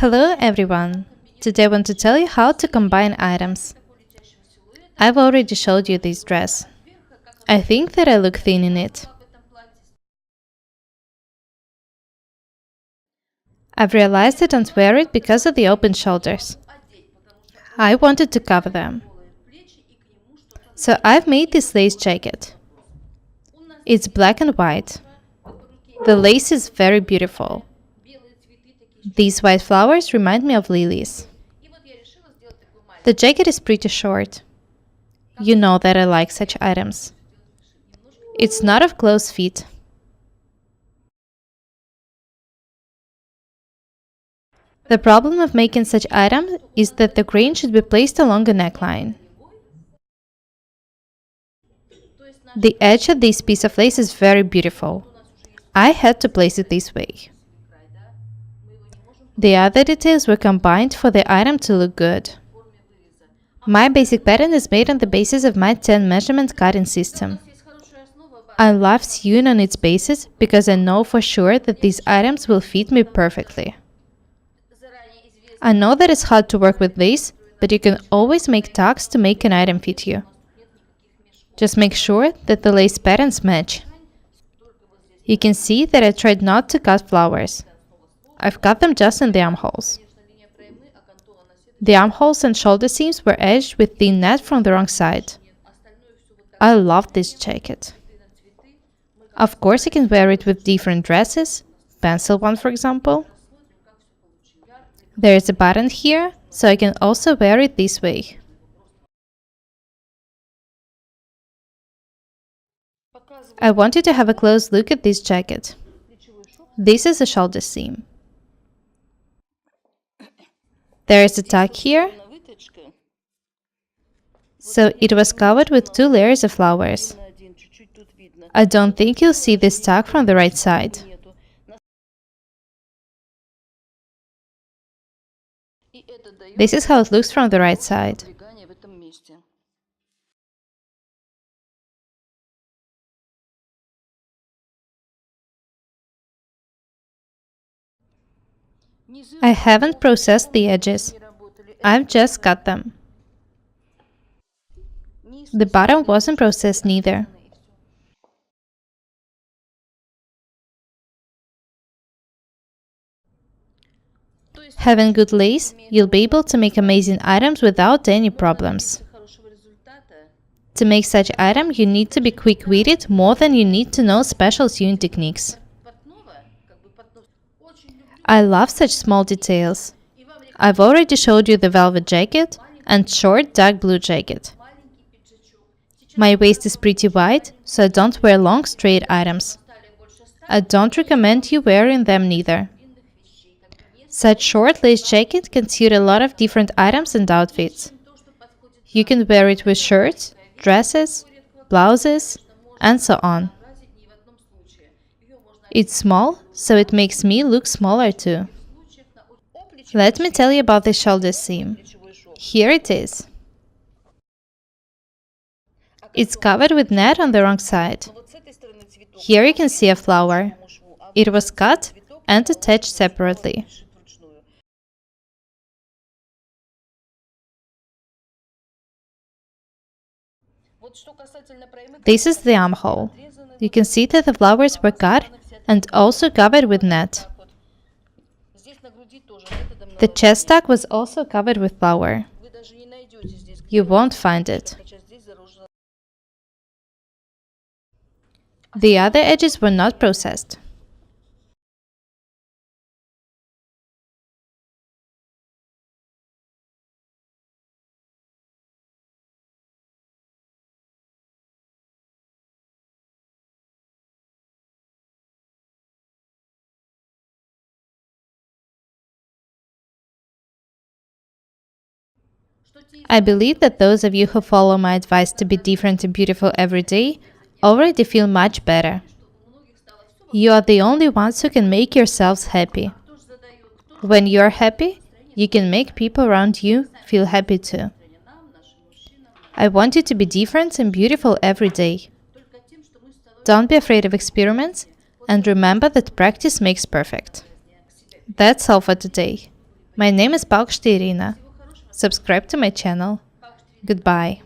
Hello everyone! Today I want to tell you how to combine items. I've already showed you this dress. I think that I look thin in it. I've realized I don't wear it because of the open shoulders. I wanted to cover them. So I've made this lace jacket. It's black and white. The lace is very beautiful. These white flowers remind me of lilies. The jacket is pretty short. You know that I like such items. It's not of close fit. The problem of making such items is that the grain should be placed along a neckline. The edge of this piece of lace is very beautiful. I had to place it this way. The other details were combined for the item to look good. My basic pattern is made on the basis of my 10 measurement cutting system. I love sewing on its basis because I know for sure that these items will fit me perfectly. I know that it's hard to work with lace, but you can always make tucks to make an item fit you. Just make sure that the lace patterns match. You can see that I tried not to cut flowers. I've cut them just in the armholes. The armholes and shoulder seams were edged with thin net from the wrong side. I love this jacket. Of course, you can wear it with different dresses, pencil one for example. There is a button here, so I can also wear it this way. I want you to have a close look at this jacket. This is a shoulder seam. There is a tuck here, so it was covered with 2 layers of flowers. I don't think you'll see this tuck from the right side. This is how it looks from the right side. I haven't processed the edges. I've just cut them. The bottom wasn't processed neither. Having good lace, you'll be able to make amazing items without any problems. To make such item, you need to be quick-witted more than you need to know special sewing techniques. I love such small details. I've already showed you the velvet jacket and short dark blue jacket. My waist is pretty wide, so I don't wear long straight items. I don't recommend you wearing them neither. Such short lace jacket can suit a lot of different items and outfits. You can wear it with shirts, dresses, blouses, and so on. It's small, so it makes me look smaller too. Let me tell you about the shoulder seam. Here it is. It's covered with net on the wrong side. Here you can see a flower. It was cut and attached separately. This is the armhole. You can see that the flowers were cut and also covered with net. The chest tuck was also covered with flower. You won't find it. The other edges were not processed. I believe that those of you who follow my advice to be different and beautiful every day already feel much better. You are the only ones who can make yourselves happy. When you are happy, you can make people around you feel happy too. I want you to be different and beautiful every day. Don't be afraid of experiments, and remember that practice makes perfect. That's all for today. My name is Paukshti Irina. Subscribe to my channel. Goodbye.